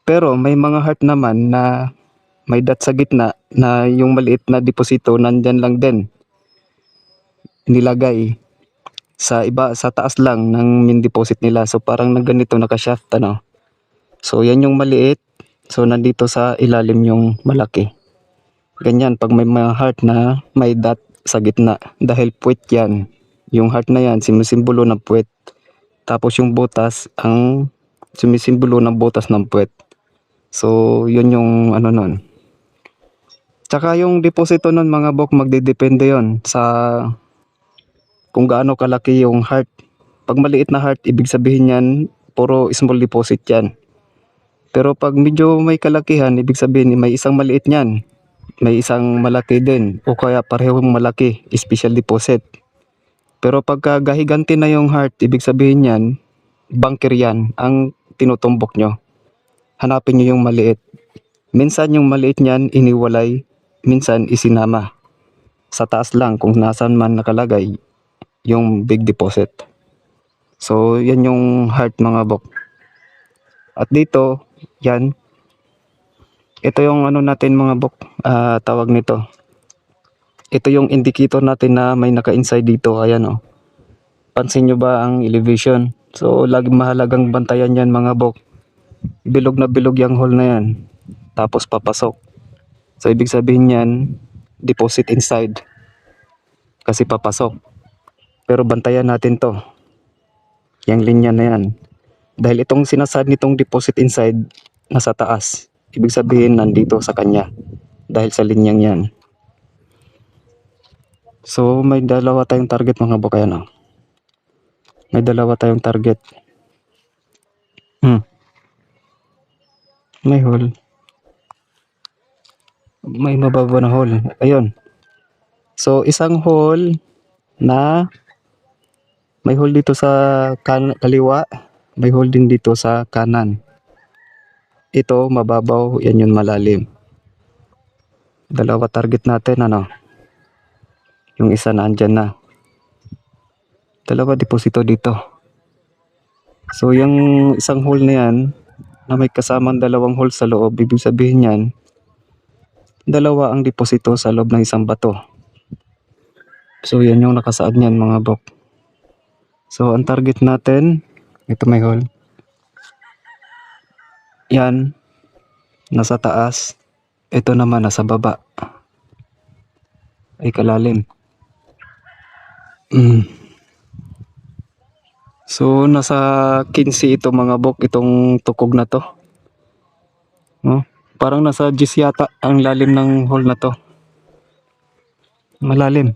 Pero may mga heart naman na may dot sa gitna na yung maliit na deposito nandyan lang din, nilagay sa iba, sa taas lang ng main deposit nila. So parang ganito naka-shaft ano. So yan yung maliit, so nandito sa ilalim yung malaki. Ganyan pag may mga heart na may dot sa gitna, dahil puwet yan. Yung heart na yan sumisimbolo ng puwet. Tapos yung butas ang sumisimbolo ng butas ng puwet. So yun yung ano nun. Tsaka yung deposito nun mga bok, magdedepende yon sa kung gaano kalaki yung heart. Pag maliit na heart, ibig sabihin yan puro small deposit yan. Pero pag medyo may kalakihan, ibig sabihin may isang maliit niyan, may isang malaki din, o kaya parehong malaki, special deposit. Pero pagka gahiganti na yung heart, ibig sabihin yan, bunker yan ang tinutumbok nyo. Hanapin nyo yung maliit. Minsan yung maliit niyan iniwalay, minsan isinama. Sa taas lang kung nasaan man nakalagay yung big deposit. So yan yung heart mga bok. At dito, yan. Ito yung ano natin mga bok, tawag nito. Ito yung indicator natin na may naka-inside dito. Ayan o. Pansin nyo ba ang elevation? So laging mahalagang bantayan yan mga bok. Bilog na bilog yung hole na yan. Tapos papasok. So ibig sabihin yan, deposit inside. Kasi papasok. Pero bantayan natin to. Yang linya na yan. Dahil itong sinasad nitong deposit inside, nasa taas. Ibig sabihin nandito sa kanya. Dahil sa linyang yan. So may dalawa tayong target mga bok. Ayan o. May dalawa tayong target. May hole. May mababa na hole. Ayun. So isang hole na may hole dito sa kaliwa, may hole din dito sa kanan. Ito mababaw, yan yung malalim. Dalawa target natin ano. Yung isa na andyan na. Dalawa deposito dito. So yung isang hole na yan na may kasamang dalawang hole sa loob, ibig sabihin yan dalawa ang deposito sa loob ng isang bato. So yan yung nakasaad niyan mga bok. So ang target natin, ito may hole. Yan, nasa taas. Ito naman nasa baba. Ay kalalim. So nasa 15 ito mga bok, itong tukog na to. No? Parang nasa 10 yata ang lalim ng hole na to. Malalim.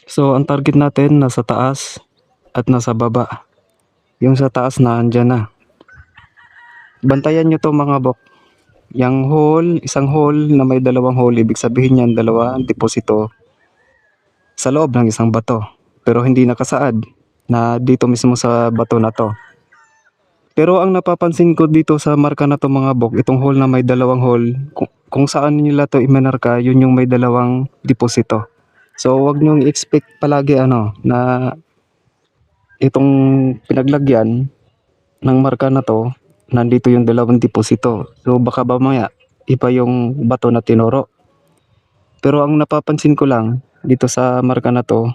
So ang target natin nasa taas at nasa baba. Yung sa taas na andyan na. Bantayan nyo to mga bok. Yang hole, isang hole na may dalawang hole, ibig sabihin yan dalawa ang deposito sa loob ng isang bato. Pero hindi nakasaad na dito mismo sa bato na to. Pero ang napapansin ko dito sa marka na to mga bok, itong hole na may dalawang hole, kung saan nila to iminarka, yun yung may dalawang deposito. So wag niyong expect palagi na itong pinaglagyan ng marka na to, nandito yung dalawang deposito. So baka mamaya iba yung bato na tinuro. Pero ang napapansin ko lang dito sa marka na to,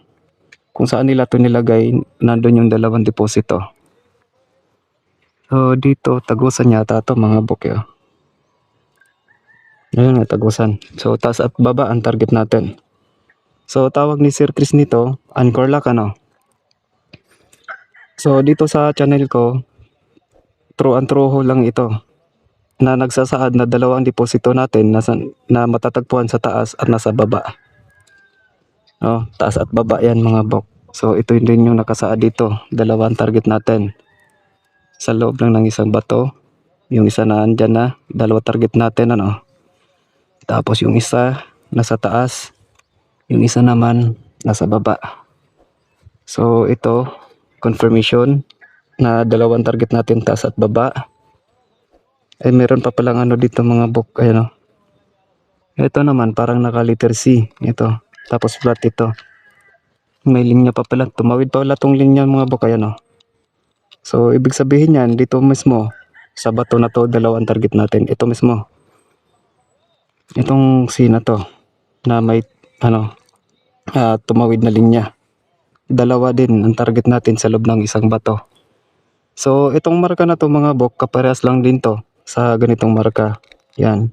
kung saan nila to nilagay, nandun yung dalawang deposito. So dito tagusan yata to mga bokyo. Ayun, may tagusan. So taas at baba ang target natin. So tawag ni Sir Chris nito, anchor lock So dito sa channel ko, true and true hole lang ito. Na nagsasaad na dalawang deposito natin na matatagpuan sa taas at nasa baba. Taas at baba yan mga bok. So ito din yung nakasaad dito, dalawang target natin. Sa loob lang ng isang bato, yung isa na andyan na, dalawa target natin Tapos yung isa nasa taas, yung isa naman nasa baba. So ito, confirmation na dalawang target natin taas at baba. Meron pa palang dito mga bok, Ito naman parang naka letter C, ito. Tapos flat ito. May linya pa pala, tumawid pa pala tong linya mga bok, So ibig sabihin yan, dito mismo sa bato na to, dalawang target natin. Ito mismo. Itong C na to na may tumawid na linya. Dalawa din ang target natin sa loob ng isang bato. So itong marka na to mga bok, kaparehas lang din to sa ganitong marka. Yan.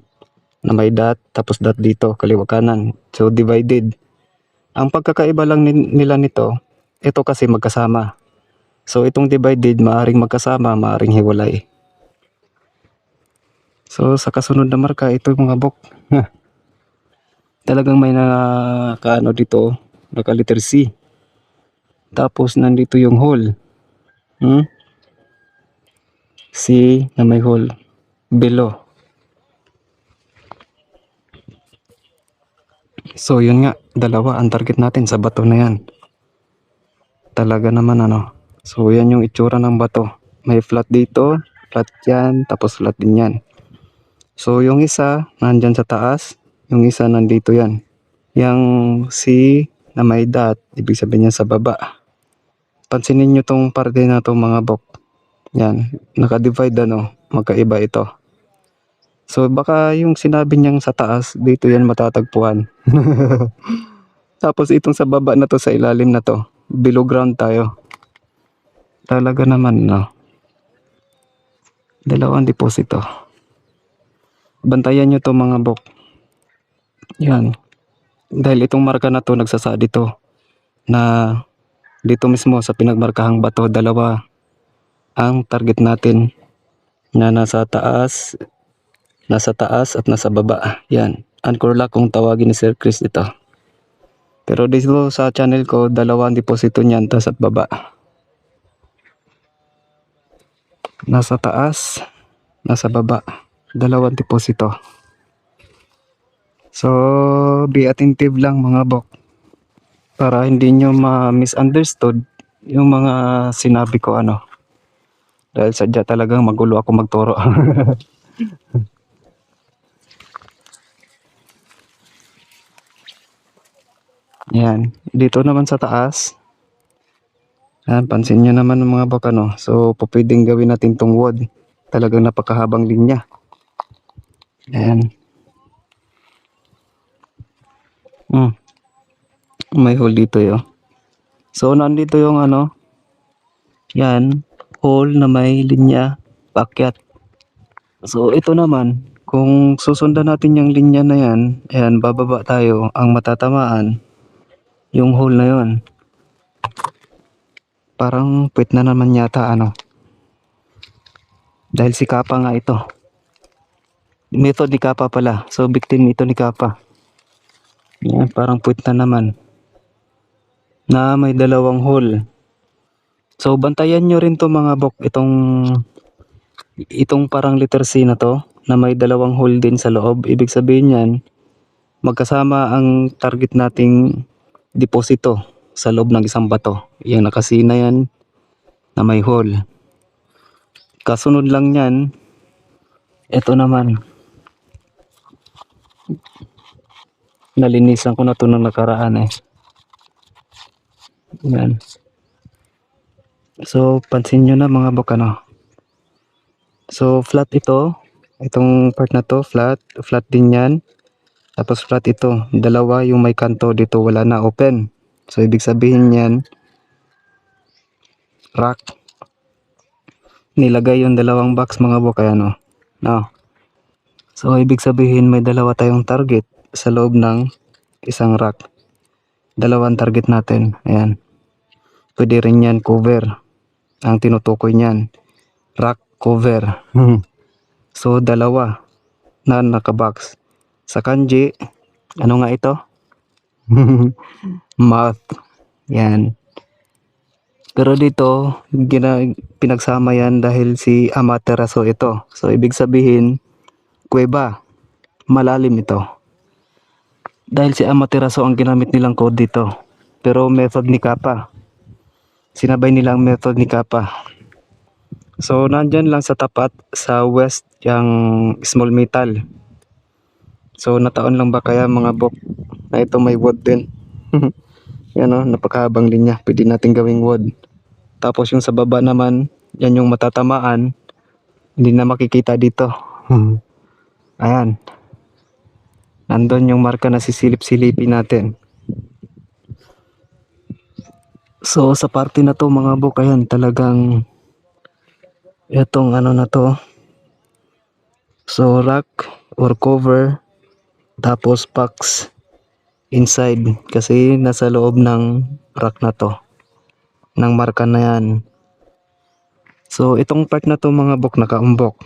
Na may dot, tapos dot dito, kaliwa kanan. So divided. Ang pagkakaiba lang nila nito, ito kasi magkasama. So itong divided, maaring magkasama, maaring hiwalay. So sa kasunod na marka, ito mga bok. Talagang may dito, naka letter C. Tapos nandito yung hole. C na may hole below. So yun nga, dalawa ang target natin sa bato na yan. Talaga naman So yan yung itsura ng bato. May flat dito, flat yan, tapos flat din yan. So yung isa nandyan sa taas, yung isa nandito yan. Yung C na may dot, ibig sabihin niya sa baba. Pansinin nyo tong parte na to mga bok. Yan, naka-divide magkaiba ito. So baka yung sinabi niyang sa taas, dito yan matatagpuan. Tapos itong sa baba na to, sa ilalim na to, below ground tayo. Talaga naman dalawang deposito. Bantayan nyo to mga bok. Yan. Dahil itong marka na to, nagsasaad dito na dito mismo sa pinagmarkahang bato, dalawa ang target natin na nasa taas at nasa baba. Yan. Anchor lock kung tawagin ni Sir Chris ito. Pero dito sa channel ko, dalawang deposito niyan, taas at baba. Nasa taas, nasa baba. Dalawang deposito. So, be attentive lang mga bok. Para hindi nyo ma-misunderstood yung mga sinabi ko Dahil sadya talagang magulo ako magturo. Yan. Dito naman sa taas. Yan, pansin nyo naman mga bok So, pwedeng gawin natin tong wood. Talagang napakahabang linya. Yan. May hole dito So, nandito yung yan, hole na may linya, paakyat. So, ito naman, kung susundan natin yung linya na yan, ayan, bababa tayo, ang matatamaan, yung hole na yon. Parang puwit na naman yata Dahil si Kappa nga ito. Method ni Kappa pala. So, victim ito ni Kappa. Yan, parang puwit na naman. Na may dalawang hole. So bantayan nyo rin to mga bok, itong parang letter C na to, na may dalawang hole din sa loob. Ibig sabihin yan, magkasama ang target nating deposito sa loob ng isang bato. Yung nakasina yan na may hole. Kasunod lang yan, ito naman. Nalinisan ko na ito nung nakaraan eh. Yan. So, pansin nyo na mga bok ano. So, flat ito. Itong part na to, flat. Flat din yan. Tapos flat ito. Dalawa yung may kanto dito, wala na, open. So, ibig sabihin yan, rack. Nilagay yung dalawang box mga bok, kaya no. No. So, ibig sabihin may dalawa tayong target sa loob ng isang rack. Dalawang target natin. Ayan. Pwede rin yan cover. Ang tinutukoy niyan, rack cover. So, dalawa na nakabox. Sa kanji, ano nga ito? Mouth. Yan. Pero dito, pinagsama yan dahil si Amaterasu ito. So, ibig sabihin, kuweba. Malalim ito. Dahil si Amaterasu ang ginamit nilang code dito. Pero method ni Kappa. Sinabay nilang method ni Kappa. So, nandyan lang sa tapat, sa west, yung small metal. So, nataon lang ba kaya mga bok na ito may wood din? Yan o, napakahabang linya. Pwede natin gawing wood. Tapos yung sa baba naman, yan yung matatamaan. Hindi na makikita dito. Ayan. Nandun yung marka na sisilip-silipin natin. So, sa parte na to mga bok, ayan, talagang itong ano na to. So, rack or cover, tapos box inside kasi nasa loob ng rack na to, ng marka na yan. So, itong part na to mga bok, nakaumbok.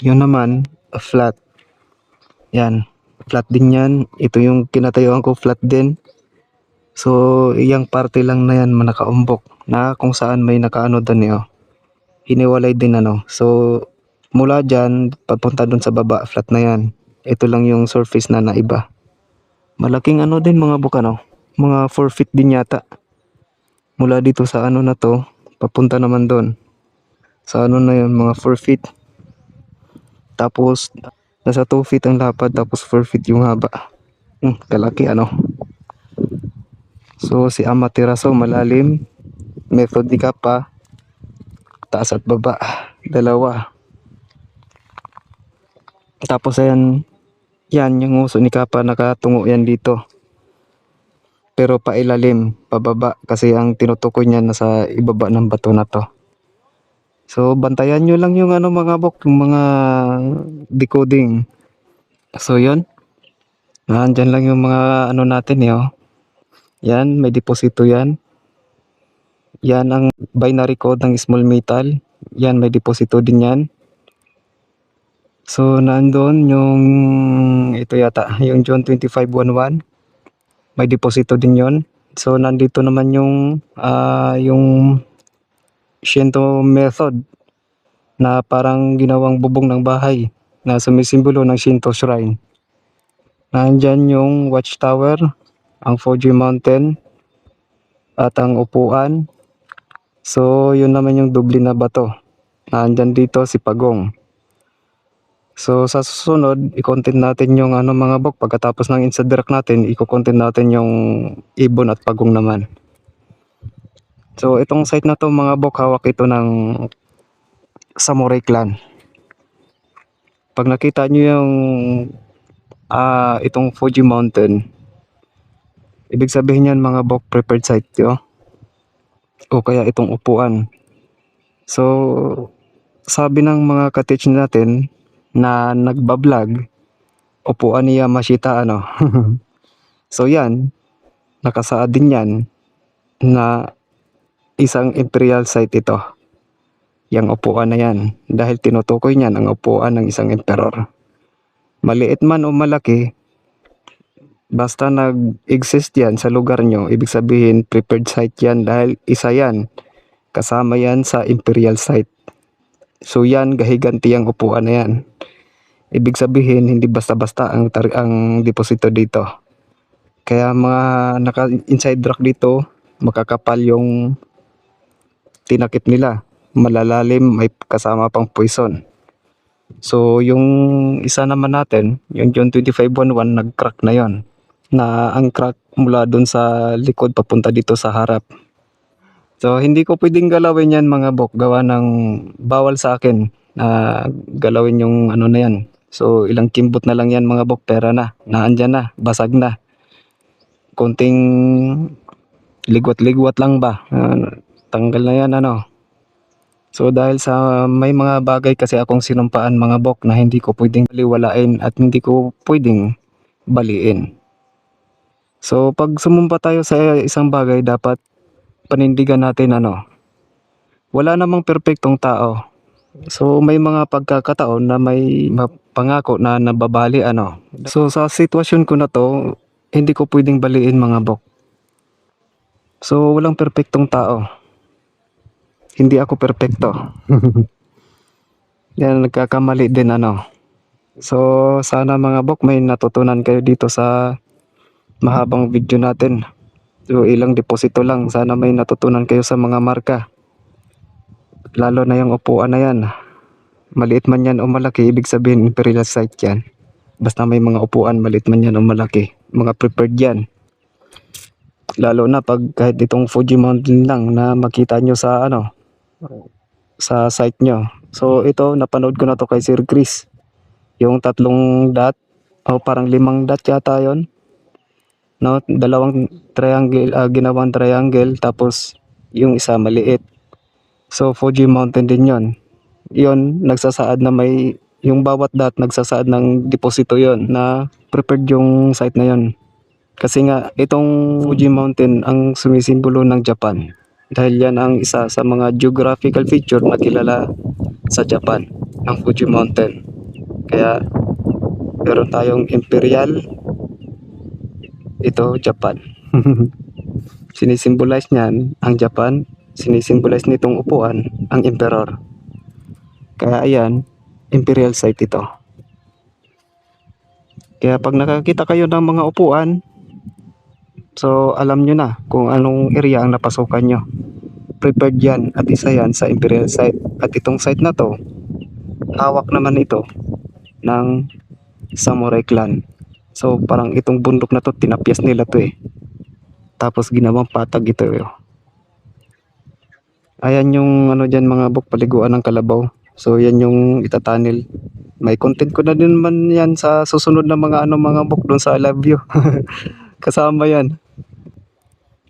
Yun naman, flat. Yan, flat din yan. Ito yung kinatayuan ko, flat din. So, iyang parte lang na yan manakaumbok na kung saan may nakaano doon eh. Hiniwalay din ano. So, mula dyan, papunta doon sa baba, flat na yan. Ito lang yung surface na naiba. Malaking ano din mga bok ano. Mga 4 feet din yata. Mula dito sa ano na to, papunta naman doon. Sa ano na yun, mga 4 feet. Tapos, nasa 2 feet ang lapad, tapos 4 feet yung haba. Kalaki ano. So, si Amaterasu malalim. Method ni Kappa, taas at baba. Dalawa. Tapos ayan, yan yung uso ni Kappa, nakatungo yan dito. Pero pailalim, pababa. Kasi ang tinutukoy niya nasa ibaba ng bato na to. So, bantayan nyo lang yung ano mga bok, yung mga decoding. So, yun. Nandyan lang yung mga ano natin eh. Yan, may deposito yan. Yan ang binary code ng small metal. Yan, may deposito din yan. So, nandun yung, ito yata, yung John 25:11. May deposito din yon. So, nandito naman yung Shinto method na parang ginawang bubong ng bahay na sumisimbolo ng Shinto shrine. Nandyan yung watchtower, ang Fuji Mountain, at ang upuan. So, yun naman yung doble na bato. Nandyan dito si Pagong. So, sa susunod, i-content natin yung ano mga bok. Pagkatapos ng insadrak natin, i-content natin yung ibon at Pagong naman. So, itong site na to mga bok, hawak ito ng Samurai Clan. Pag nakita nyo yung itong Fuji Mountain, ibig sabihin yan mga bok, prepared site yo. O kaya itong upuan. So, sabi ng mga ka-teach natin na nagbablog, upuan ni Yamashita ano. So yan, nakasaad din yan na isang imperial site ito. Yang upuan na yan. Dahil tinutukoy niyan ang upuan ng isang emperor. Maliit man o malaki, basta nag-exist yan sa lugar nyo, ibig sabihin prepared site yan dahil isa yan. Kasama yan sa imperial site. So yan, gahiganti ang upuan na yan. Ibig sabihin, hindi basta-basta ang deposito dito. Kaya mga naka-inside track dito, makakapal yung tinakip nila. Malalalim, may kasama pang poison. So, yung isa naman natin, yung John 2511, nag-crack na yon. Na ang crack mula dun sa likod papunta dito sa harap. So, hindi ko pwedeng galawin yan mga bok. Gawa ng bawal sa akin na galawin yung ano na yan. So, ilang kimbot na lang yan mga bok. Pera na. Naandyan na. Basag na. Konting ligwat-ligwat lang ba. Tanggal na yan ano. So, dahil sa may mga bagay kasi akong sinumpaan mga bok na hindi ko pwedeng baliwalain at hindi ko pwedeng baliin. So, pag sumumpa tayo sa isang bagay, dapat panindigan natin ano. Wala namang perpektong tao. So, may mga pagkakataon na may pangako na nababali ano. So, sa sitwasyon ko na to, hindi ko pwedeng baliin mga bok. So, walang perpektong tao. Hindi ako perpekto. Yan, nagkakamali din ano. So, sana mga bok may natutunan kayo dito sa mahabang video natin. So, ilang deposito lang. Sana may natutunan kayo sa mga marka. Lalo na yung upuan na yan. Maliit man yan o malaki, ibig sabihin imperial site yan. Basta may mga upuan, maliit man yan o malaki. Mga prepared yan. Lalo na pag kahit itong Fuji Mountain lang na makita nyo sa ano, sa site nyo. So ito, napanood ko na to kay Sir Chris. Yung 3 dot, o parang 5 dot yata yon. No, dalawang triangle, ginawang triangle, tapos yung isa maliit. So Fuji Mountain din yon. Yon, nagsasaad na may, yung bawat dot nagsasaad ng deposito yon na prepared yung site na yon. Kasi nga, itong Fuji Mountain ang sumisimbolo ng Japan. Dahil yan ang isa sa mga geographical feature na kilala sa Japan, ang Fuji Mountain. Kaya, meron tayong imperial, ito Japan. Sinisimbolize niyan ang Japan, sinisimbolize nitong upuan ang emperor. Kaya ayan, imperial site ito. Kaya pag nakakita kayo ng mga upuan, so alam nyo na kung anong area ang napasukan nyo. Prepared yan at isa yan sa imperial site. At itong site na to, hawak naman ito ng samurai clan. So parang itong bundok na to, tinapyas nila to eh. Tapos ginawang patag ito eh. Ayan yung ano dyan mga bok, paliguan ng kalabaw. So yan yung itatanil. May content ko na din man yan sa susunod na mga ano mga bok doon sa I Love You. Kasama yan.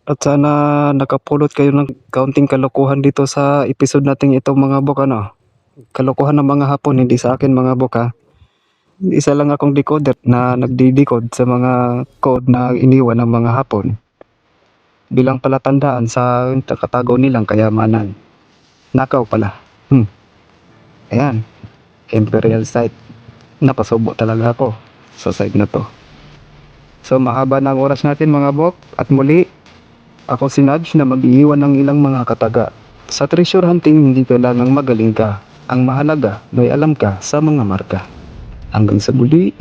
At sana nakapulot kayo ng kaunting kalokohan dito sa episode natin ito mga bok ano. Kalokohan ng mga Hapon, hindi sa akin mga bok ha. Isa lang akong decoder na nagdi-decode sa mga code na iniwan ng mga Hapon. Bilang palatandaan sa takatago nilang kayamanan. Nakaw pala. Ayan. Imperial site. Napasubo talaga ako sa site na to. So mahaba na ang oras natin mga bok. At muli, ako si Nudge na mag-iiwan ng ilang mga kataga. Sa treasure hunting, hindi kailangang magaling ka. Ang mahalaga, may alam ka sa mga marka. Hanggang sa muli.